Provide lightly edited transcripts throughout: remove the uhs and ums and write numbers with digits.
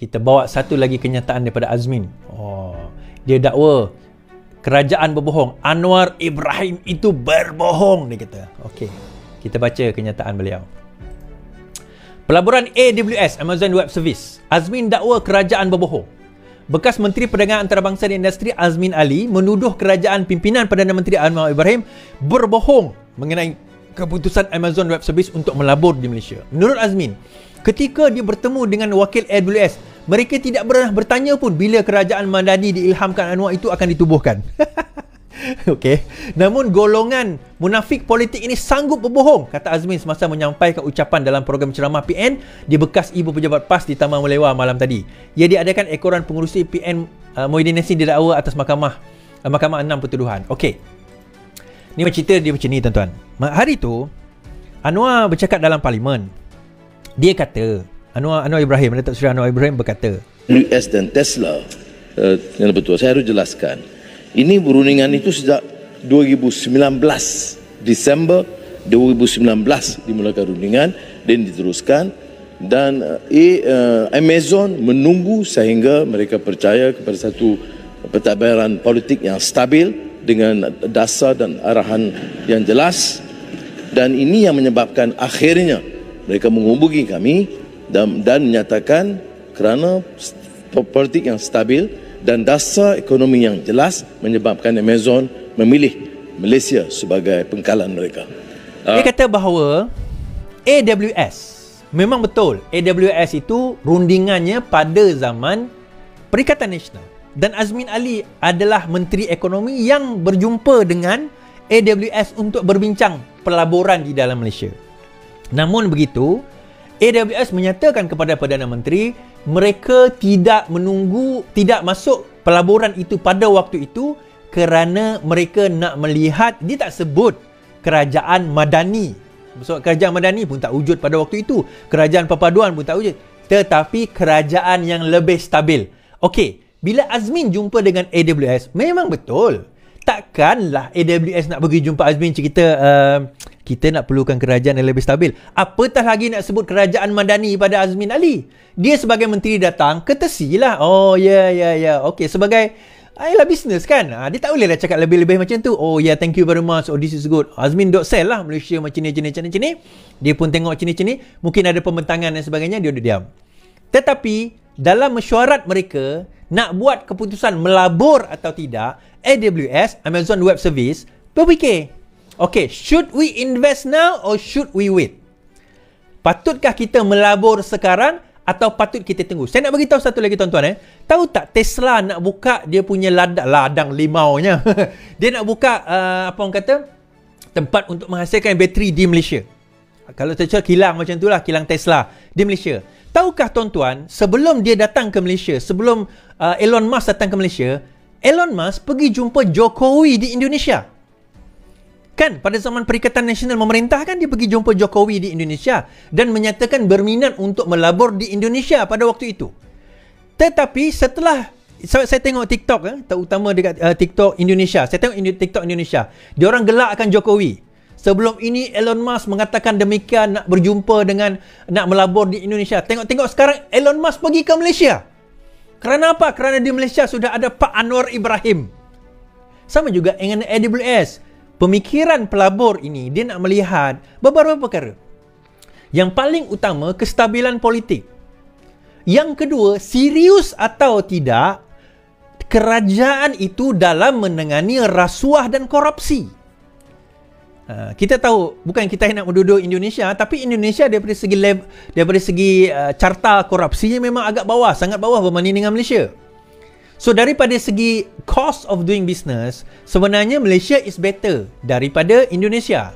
kita bawa satu lagi kenyataan daripada Azmin. Dia dakwa kerajaan berbohong. Anwar Ibrahim itu berbohong, dia kata. Okey, kita baca kenyataan beliau. Pelaburan AWS, Amazon Web Service. Azmin dakwa kerajaan berbohong. Bekas Menteri Perdagangan Antarabangsa dan Industri Azmin Ali menuduh kerajaan pimpinan Perdana Menteri Anwar Ibrahim berbohong mengenai keputusan Amazon Web Service untuk melabur di Malaysia. Menurut Azmin, ketika dia bertemu dengan wakil AWS, mereka tidak pernah bertanya pun bila kerajaan Madani diilhamkan Anwar itu akan ditubuhkan. Okey. Namun golongan munafik politik ini sanggup berbohong, kata Azmin semasa menyampaikan ucapan dalam program ceramah PN di bekas ibu pejabat PAS di Taman Melewa malam tadi. Ia diadakan ekoran pengurusi PN Muhyiddin Yassin didakwa atas mahkamah 6 pertuduhan. Okey. Ni cerita dia macam ni, tuan-tuan. Hari tu Anwar bercakap dalam parlimen. Dia kata, Anwar Ibrahim, Datuk Seri Anwar Ibrahim berkata, AWS dan Tesla, yang betul, saya harus jelaskan. Ini perundingan itu sejak 2019, Disember 2019 dimulakan rundingan dan diteruskan, dan Amazon menunggu sehingga mereka percaya kepada satu pentadbiran politik yang stabil dengan dasar dan arahan yang jelas, dan ini yang menyebabkan akhirnya mereka menghubungi kami dan menyatakan kerana politik yang stabil dan dasar ekonomi yang jelas menyebabkan Amazon memilih Malaysia sebagai pengkalan mereka. Dia kata bahawa AWS, memang betul, AWS itu rundingannya pada zaman Perikatan Nasional, dan Azmin Ali adalah Menteri Ekonomi yang berjumpa dengan AWS untuk berbincang pelaburan di dalam Malaysia. Namun begitu, AWS menyatakan kepada Perdana Menteri mereka tidak masuk pelaburan itu pada waktu itu kerana mereka nak melihat, dia tak sebut kerajaan Madani. Sebab kerajaan Madani pun tak wujud pada waktu itu. Kerajaan Perpaduan pun tak wujud. Tetapi kerajaan yang lebih stabil. Okey, bila Azmin jumpa dengan AWS, memang betul. Takkanlah AWS nak pergi jumpa Azmin cerita kita nak perlukan kerajaan yang lebih stabil. Apatah lagi nak sebut kerajaan Madani pada Azmin Ali. Dia sebagai menteri datang, courtesy lah. Oh, ya. Okey, sebagai ialah bisnes kan. Dia tak bolehlah cakap lebih-lebih macam tu. Oh, ya, thank you very much. Oh, this is good. Azmin dok sell lah Malaysia macam ni. Dia pun tengok macam ni. Mungkin ada pembentangan dan sebagainya, dia duduk diam. Tetapi, dalam mesyuarat mereka, nak buat keputusan melabur atau tidak, AWS, Amazon Web Service, berfikir, okay, should we invest now or should we wait? Patutkah kita melabur sekarang atau patut kita tunggu? Saya nak bagi tahu satu lagi, tuan-tuan. Tahu tak Tesla nak buka dia punya ladang limaunya? Dia nak buka apa orang kata, tempat untuk menghasilkan bateri di Malaysia. Kalau saya kilang macam itulah, kilang Tesla di Malaysia. Tahukah tuan-tuan, sebelum dia datang ke Malaysia, sebelum Elon Musk datang ke Malaysia, Elon Musk pergi jumpa Jokowi di Indonesia. Kan pada zaman Perikatan Nasional memerintah kan, dia pergi jumpa Jokowi di Indonesia dan menyatakan berminat untuk melabur di Indonesia pada waktu itu. Tetapi setelah saya tengok TikTok, terutama dekat TikTok Indonesia, saya tengok TikTok Indonesia, dia orang gelakkan Jokowi. Sebelum ini Elon Musk mengatakan demikian, nak berjumpa dengan, nak melabur di Indonesia. Tengok sekarang Elon Musk pergi ke Malaysia. Kerana apa? Kerana di Malaysia sudah ada Pak Anwar Ibrahim. Sama juga dengan AWS. Pemikiran pelabur ini, dia nak melihat beberapa perkara. Yang paling utama, kestabilan politik. Yang kedua, serius atau tidak kerajaan itu dalam menangani rasuah dan korupsi. Kita tahu, bukan kita nak menduduk Indonesia, tapi Indonesia daripada segi carta korupsinya memang agak bawah, sangat bawah berbanding dengan Malaysia. So daripada segi cost of doing business, sebenarnya Malaysia is better daripada Indonesia.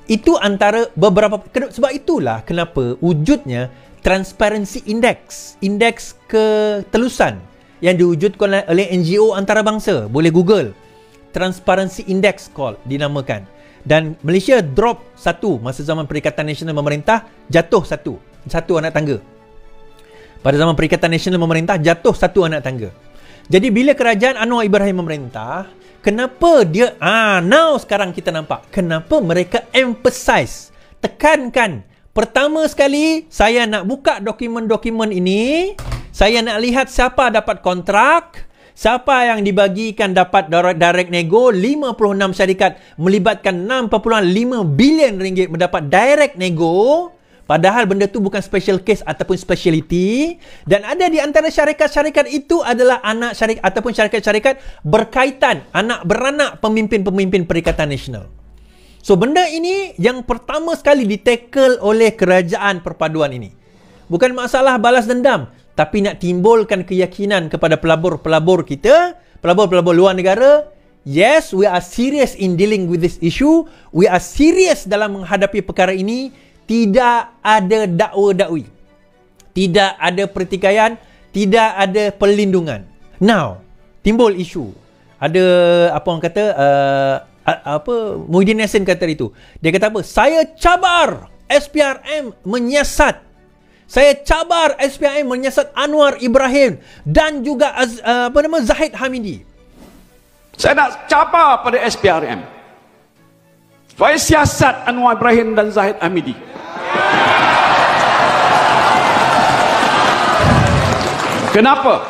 Itu antara beberapa, sebab itulah kenapa wujudnya Transparency Index, indeks ketelusan yang diwujudkan oleh NGO antarabangsa. Boleh Google. Transparency Index dinamakan. Dan Malaysia drop satu masa zaman Perikatan Nasional memerintah, jatuh satu anak tangga. Pada zaman Perikatan Nasional memerintah, jatuh satu anak tangga. Jadi bila kerajaan Anwar Ibrahim memerintah, kenapa dia now sekarang kita nampak kenapa mereka emphasize, tekankan, pertama sekali saya nak buka dokumen-dokumen ini, Saya nak lihat siapa dapat kontrak, siapa yang dibagikan dapat direct nego. 56 syarikat melibatkan 6.5 bilion ringgit mendapat direct nego. Padahal benda tu bukan special case ataupun speciality. Dan ada di antara syarikat-syarikat itu adalah anak syarikat ataupun syarikat-syarikat berkaitan, anak beranak pemimpin-pemimpin Perikatan Nasional. So benda ini yang pertama sekali ditackle oleh kerajaan perpaduan ini. Bukan masalah balas dendam, tapi nak timbulkan keyakinan kepada pelabur-pelabur kita, pelabur-pelabur luar negara. Yes, we are serious in dealing with this issue. We are serious dalam menghadapi perkara ini. Tidak ada dakwa-dakwi, tidak ada pertikaian, tidak ada perlindungan. Now, timbul isu. Ada apa orang kata, Muhyiddin Yassin kata itu. Dia kata apa? Saya cabar SPRM menyiasat. Saya cabar SPRM menyiasat Anwar Ibrahim dan juga Zahid Hamidi. Saya nak cabar pada SPRM. Supaya siasat Anwar Ibrahim dan Zahid Hamidi. Kenapa?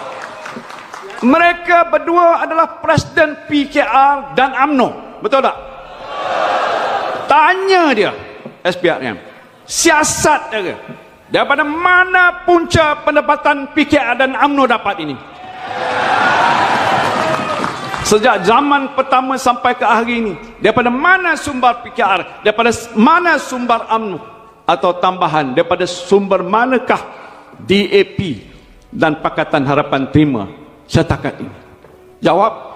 Mereka berdua adalah Presiden PKR dan UMNO. Betul tak? Tanya dia SPRM. Siasat dia. Daripada mana punca pendapatan PKR dan UMNO dapat ini? Sejak zaman pertama sampai ke hari ini, daripada mana sumber PKR? Daripada mana sumber UMNO? Atau tambahan, daripada sumber manakah DAP dan Pakatan Harapan terima setakat ini? Jawab.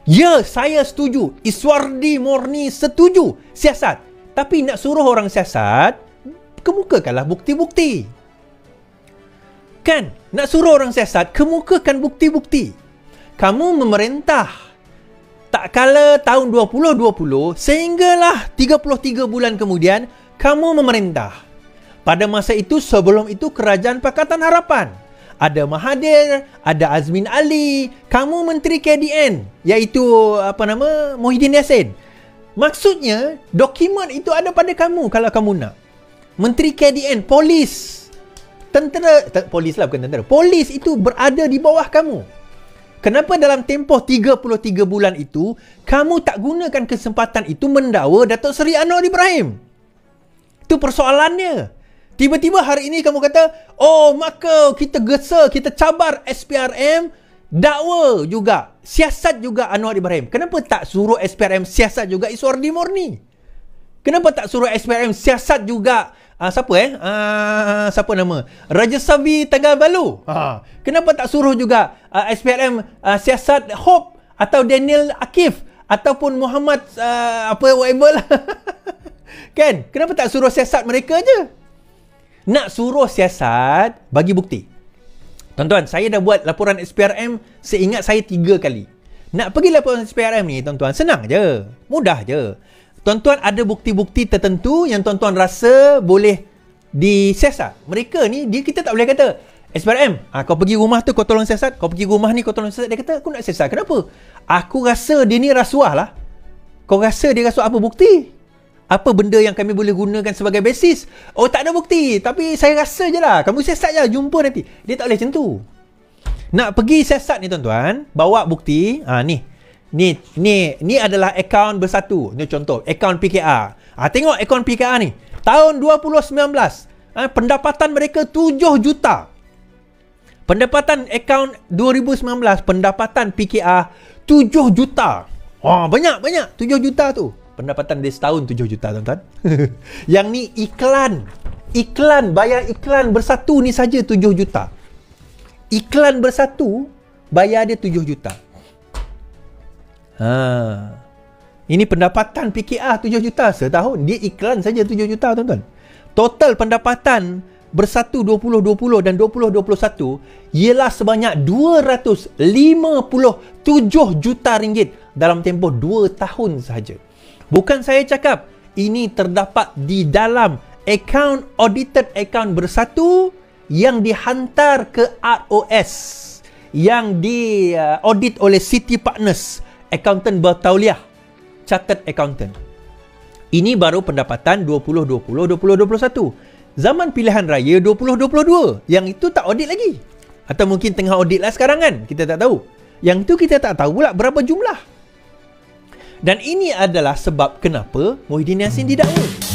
Ya, saya setuju. Iswardi Morni setuju siasat. Tapi nak suruh orang siasat, kemukakanlah bukti-bukti. Kan? Nak suruh orang siasat, kemukakan bukti-bukti. Kamu memerintah tak kala tahun 2020 sehinggalah 33 bulan kemudian kamu memerintah. Pada masa itu, sebelum itu Kerajaan Pakatan Harapan. Ada Mahathir, ada Azmin Ali, kamu Menteri KDN, iaitu Muhyiddin Yassin. Maksudnya, dokumen itu ada pada kamu kalau kamu nak. Menteri KDN, polis, tentera, polis lah bukan tentera. Polis itu berada di bawah kamu. Kenapa dalam tempoh 33 bulan itu, kamu tak gunakan kesempatan itu mendakwa Datuk Seri Anwar Ibrahim? Itu persoalannya. Tiba-tiba hari ini kamu kata, oh maka kita gesa, kita cabar SPRM, dakwa juga, siasat juga Anwar Ibrahim. Kenapa tak suruh SPRM siasat juga Iswardi Morni? Kenapa tak suruh SPRM siasat juga siapa nama? Raja Sabi Tanggal Balu. Kenapa tak suruh juga SPRM siasat Hope atau Daniel Akif ataupun Muhammad whatever lah. Kan? Kenapa tak suruh siasat mereka je? Nak suruh siasat, bagi bukti. Tuan-tuan, saya dah buat laporan SPRM seingat saya 3 kali. Nak pergi laporan SPRM ni, tuan-tuan, senang je. Mudah je. Tuan-tuan ada bukti-bukti tertentu yang tuan-tuan rasa boleh disiasat. Mereka ni, kita tak boleh kata, SPRM, kau pergi rumah tu, kau tolong siasat. Kau pergi rumah ni, kau tolong siasat. Dia kata, aku nak siasat. Kenapa? Aku rasa dia ni rasuah lah. Kau rasa dia rasuah, apa bukti? Apa benda yang kami boleh gunakan sebagai basis? Oh, tak ada bukti. Tapi saya rasa je lah. Kamu siasat je. Jumpa nanti. Dia tak boleh macam tu. Nak pergi siasat ni, tuan-tuan. Bawa bukti. Ni adalah akaun bersatu. Ni contoh. Akaun PKR. Tengok akaun PKR ni. Tahun 2019. Pendapatan mereka 7 juta. Pendapatan akaun 2019. Pendapatan PKR 7 juta. Banyak. 7 juta tu. Pendapatan dia setahun 7 juta, tuan-tuan. Yang ni iklan. Bayar iklan bersatu ni saja 7 juta. Iklan bersatu, bayar dia 7 juta. Ini pendapatan PKR 7 juta setahun. Dia iklan saja 7 juta, tuan-tuan. Total pendapatan bersatu 2020 dan 2021 ialah sebanyak 257 juta ringgit dalam tempoh 2 tahun sahaja. Bukan saya cakap, ini terdapat di dalam akaun audited akaun bersatu yang dihantar ke ROS, yang di audit oleh City Partners, accountant bertauliah, chartered accountant. Ini baru pendapatan 2020-2021. zaman pilihan raya 2022. Yang itu tak audit lagi. Atau mungkin tengah audit lah sekarang kan. Kita tak tahu. Yang tu kita tak tahu pula berapa jumlah. Dan ini adalah sebab kenapa Muhyiddin Yassin didakwa.